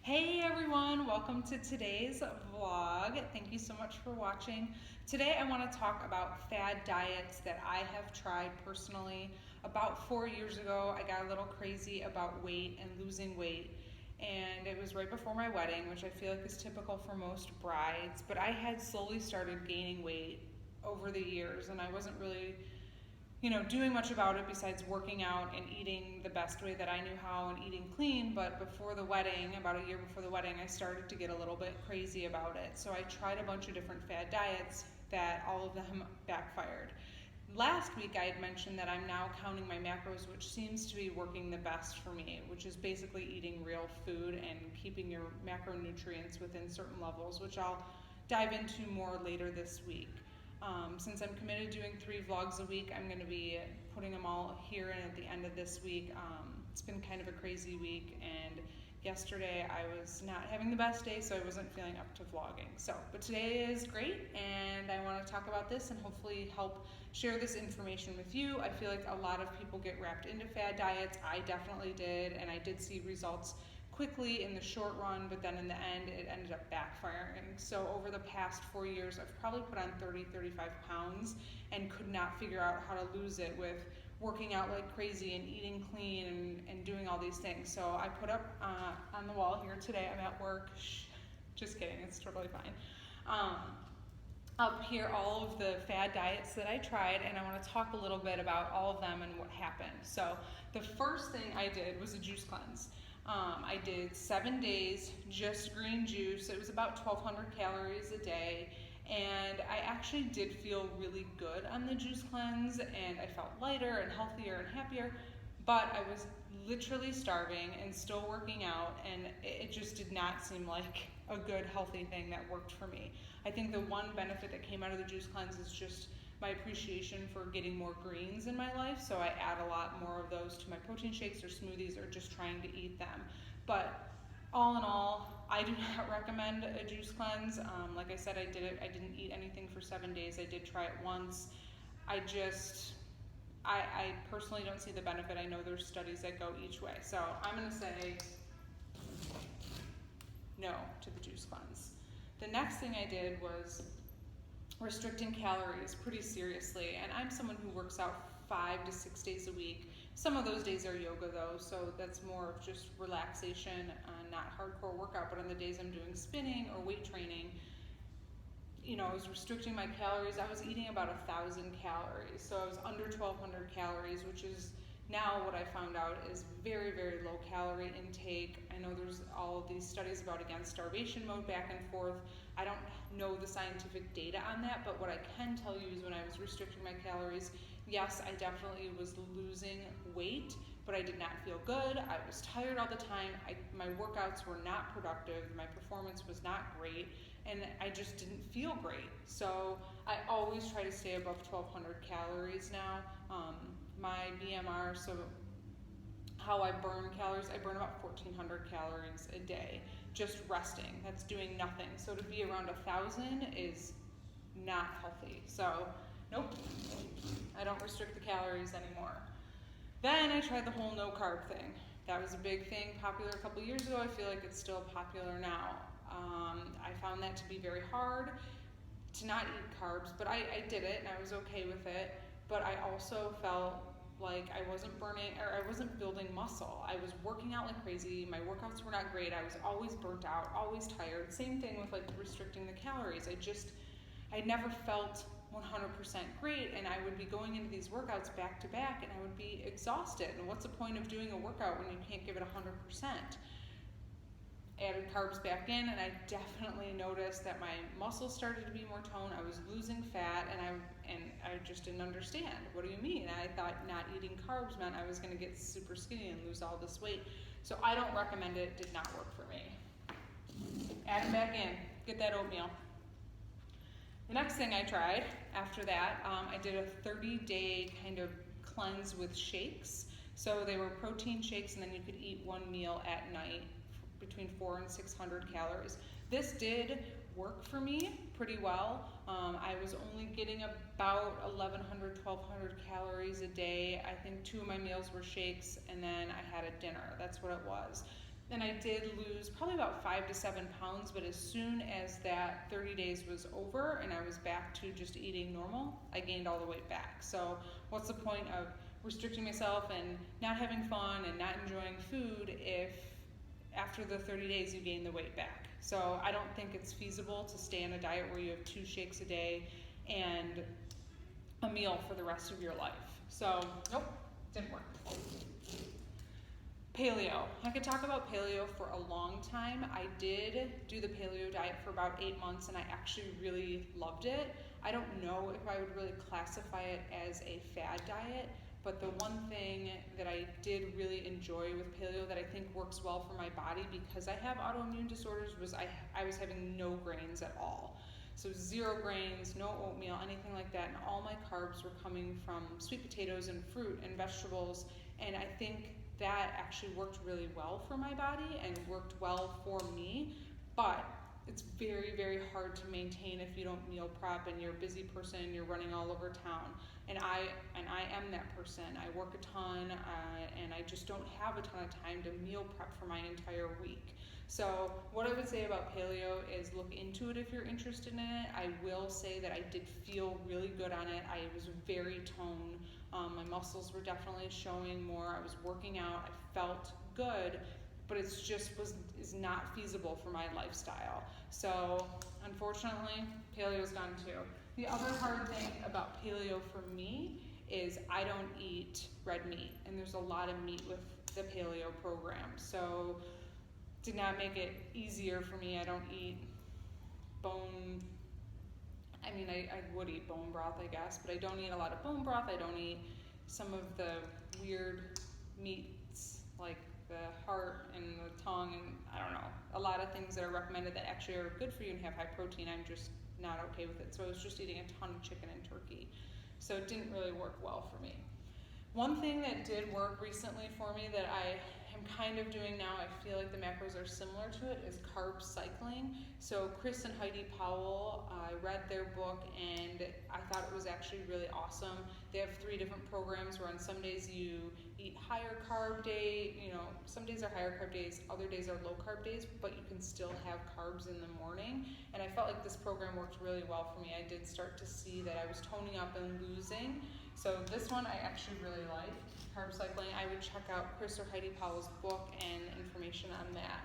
Hey everyone, welcome to today's vlog. Thank you so much for watching. Today I want to talk about fad diets that I have tried personally. About 4 years ago, I got a little crazy about weight and losing weight. And it was right before my wedding, which I feel like is typical for most brides. But I had slowly started gaining weight over the years, and I wasn't really doing much about it besides working out and eating the best way that I knew how and eating clean. But before the wedding, about a year before the wedding, I started to get a little bit crazy about it. So I tried a bunch of different fad diets that all of them backfired. Last week I had mentioned that I'm now counting my macros, which seems to be working the best for me, which is basically eating real food and keeping your macronutrients within certain levels, which I'll dive into more later this week. Since I'm committed to doing 3 vlogs a week, I'm going to be putting them all here and at the end of this week. It's been kind of a crazy week, and yesterday I was not having the best day, so I wasn't feeling up to vlogging. But today is great, and I want to talk about this and hopefully help share this information with you. I feel like a lot of people get wrapped into fad diets. I definitely did, and I did see results quickly in the short run, but then in the end it ended up backfiring. So over the past 4 years, I've probably put on 35 pounds and could not figure out how to lose it with working out like crazy and eating clean and doing all these things. So I put up on the wall here today, I'm at work, just kidding, it's totally fine. Up here all of the fad diets that I tried, and I want to talk a little bit about all of them and what happened. So the first thing I did was a juice cleanse. I did 7 days, just green juice. It was about 1,200 calories a day, and I actually did feel really good on the juice cleanse, and I felt lighter and healthier and happier, but I was literally starving and still working out, and it just did not seem like a good, healthy thing that worked for me. I think the one benefit that came out of the juice cleanse is just my appreciation for getting more greens in my life, so I add a lot more of those to my protein shakes or smoothies or just trying to eat them. But all in all, I do not recommend a juice cleanse. Like I said, I didn't eat anything for 7 days. I did try it once. I personally don't see the benefit. I know there's studies that go each way, so I'm going to say no to the juice cleanse. The next thing I did was restricting calories pretty seriously, and I'm someone who works out 5 to 6 days a week. Some of those days are yoga though, so that's more of just relaxation, not hardcore workout. But on the days I'm doing spinning or weight training, I was restricting my calories. I was eating about 1,000 calories, so I was under 1,200 calories, which is now what I found out is very, very low calorie intake. I know there's all of these studies about, again, starvation mode back and forth. I don't know the scientific data on that, but what I can tell you is when I was restricting my calories, yes, I definitely was losing weight, but I did not feel good. I was tired all the time. My workouts were not productive. My performance was not great, and I just didn't feel great. So I always try to stay above 1,200 calories now. My BMR, so how I burn calories, I burn about 1,400 calories a day just resting. That's doing nothing. So to be around 1,000 is not healthy. So nope, I don't restrict the calories anymore. Then I tried the whole no carb thing. That was a big thing, popular a couple years ago. I feel like it's still popular now. I found that to be very hard to not eat carbs, but I did it and I was okay with it. But I also felt like I wasn't burning, or I wasn't building muscle. I was working out like crazy. My workouts were not great. I was always burnt out, always tired. Same thing with like restricting the calories. I never felt 100% great, and I would be going into these workouts back to back, and I would be exhausted. And what's the point of doing a workout when you can't give it 100%? Added carbs back in, and I definitely noticed that my muscles started to be more toned. I was losing fat, and I just didn't understand. What do you mean? And I thought not eating carbs meant I was going to get super skinny and lose all this weight. So I don't recommend it. It did not work for me. Add it back in. Get that oatmeal. The next thing I tried after that, I did a 30-day kind of cleanse with shakes. So they were protein shakes, and then you could eat one meal at night between 400 and 600 calories. This did work for me pretty well. I was only getting about 1,100, 1,200 calories a day. I think 2 of my meals were shakes, and then I had a dinner. That's what it was. and I did lose probably about 5 to 7 pounds, but as soon as that 30 days was over and I was back to just eating normal, I gained all the weight back. So what's the point of restricting myself and not having fun and not enjoying food if after the 30 days you gain the weight back? So I don't think it's feasible to stay on a diet where you have 2 shakes a day and a meal for the rest of your life. So nope, didn't work. Paleo. I could talk about paleo for a long time. I did do the paleo diet for about 8 months and I actually really loved it. I don't know if I would really classify it as a fad diet, but the one thing that I did really enjoy with paleo that I think works well for my body because I have autoimmune disorders was I was having no grains at all. So 0 grains, no oatmeal, anything like that, and all my carbs were coming from sweet potatoes and fruit and vegetables, and I think that actually worked really well for my body and worked well for me, but it's very, very hard to maintain if you don't meal prep and you're a busy person and you're running all over town. And I am that person. I work a ton and I just don't have a ton of time to meal prep for my entire week. So what I would say about paleo is look into it if you're interested in it. I will say that I did feel really good on it. I was very toned. My muscles were definitely showing more. I was working out. I felt good, but it's just is not feasible for my lifestyle. So unfortunately, paleo's gone too. The other hard thing about paleo for me is I don't eat red meat, and there's a lot of meat with the paleo program. So did not make it easier for me. I don't eat bone. I mean, I would eat bone broth, I guess, but I don't eat a lot of bone broth. I don't eat some of the weird meats like the heart and the tongue and I don't know, a lot of things that are recommended that actually are good for you and have high protein. I'm just not okay with it. So I was just eating a ton of chicken and turkey. So it didn't really work well for me. One thing that did work recently for me that I am kind of doing now, I feel like the macros are similar to it, is carb cycling. So Chris and Heidi Powell, I read their book and I thought it was actually really awesome. They have 3 different programs where on some days you eat higher carb day, some days are higher carb days, other days are low carb days, but you can still have carbs in the morning. And I felt like this program worked really well for me. I did start to see that I was toning up and losing. So this one I actually really like, carb cycling. I would check out Chris or Heidi Powell's book and information on that.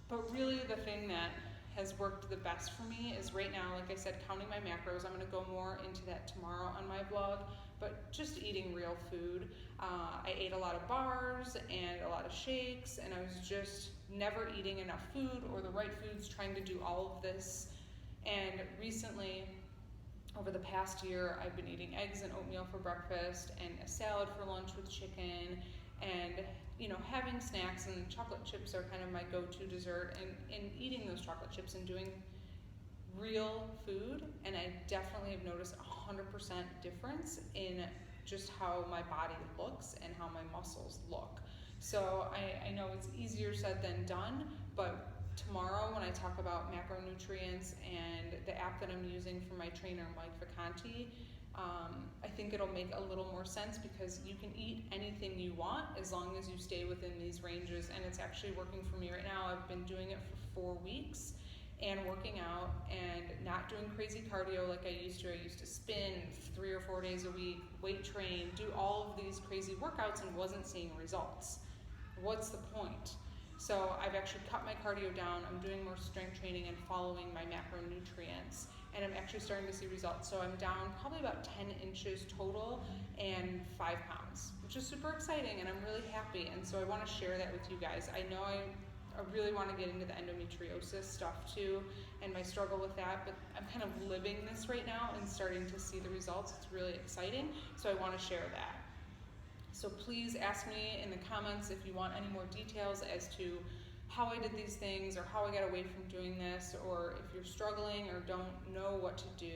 But really the thing that has worked the best for me is right now, like I said, counting my macros. I'm going to go more into that tomorrow on my vlog, but just eating real food. I ate a lot of bars and a lot of shakes, and I was just never eating enough food or the right foods, trying to do all of this. And recently, over the past year, I've been eating eggs and oatmeal for breakfast and a salad for lunch with chicken, and having snacks, and chocolate chips are kind of my go-to dessert, and eating those chocolate chips and doing real food. And I definitely have noticed 100% difference in just how my body looks and how my muscles look. So I know it's easier said than done, but tomorrow when I talk about macronutrients and the app that I'm using for my trainer, Mike Vacanti, I think it'll make a little more sense because you can eat anything you want as long as you stay within these ranges, and it's actually working for me right now. I've been doing it for 4 weeks and working out and not doing crazy cardio like I used to. I used to spin 3 or 4 days a week, weight train, do all of these crazy workouts and wasn't seeing results. What's the point? So I've actually cut my cardio down. I'm doing more strength training and following my macronutrients, and I'm actually starting to see results. So I'm down probably about 10 inches total and 5 pounds, which is super exciting, and I'm really happy. And so I want to share that with you guys. I know I really want to get into the endometriosis stuff too, and my struggle with that, but I'm kind of living this right now and starting to see the results. It's really exciting, so I want to share that. So please ask me in the comments if you want any more details as to how I did these things or how I got away from doing this, or if you're struggling or don't know what to do.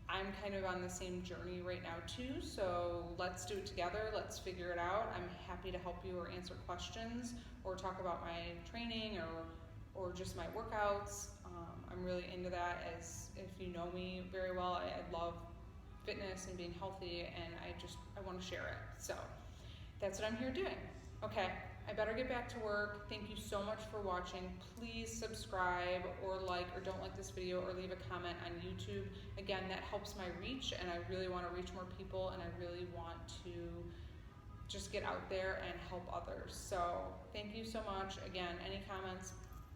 I'm kind of on the same journey right now too, so let's do it together. Let's figure it out. I'm happy to help you or answer questions or talk about my training or just my workouts. I'm really into that, as if you know me very well, I love fitness and being healthy, and I want to share it. So that's what I'm here doing. Okay, I better get back to work. Thank you so much for watching. Please subscribe or like or don't like this video or leave a comment on YouTube. Again, that helps my reach, and I really want to reach more people, and I really want to just get out there and help others. So thank you so much. Again, any comments,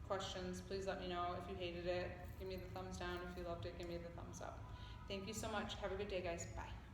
questions, please let me know. If you hated it, give me the thumbs down. If you loved it, give me the thumbs up. Thank you so much. Have a good day, guys. Bye.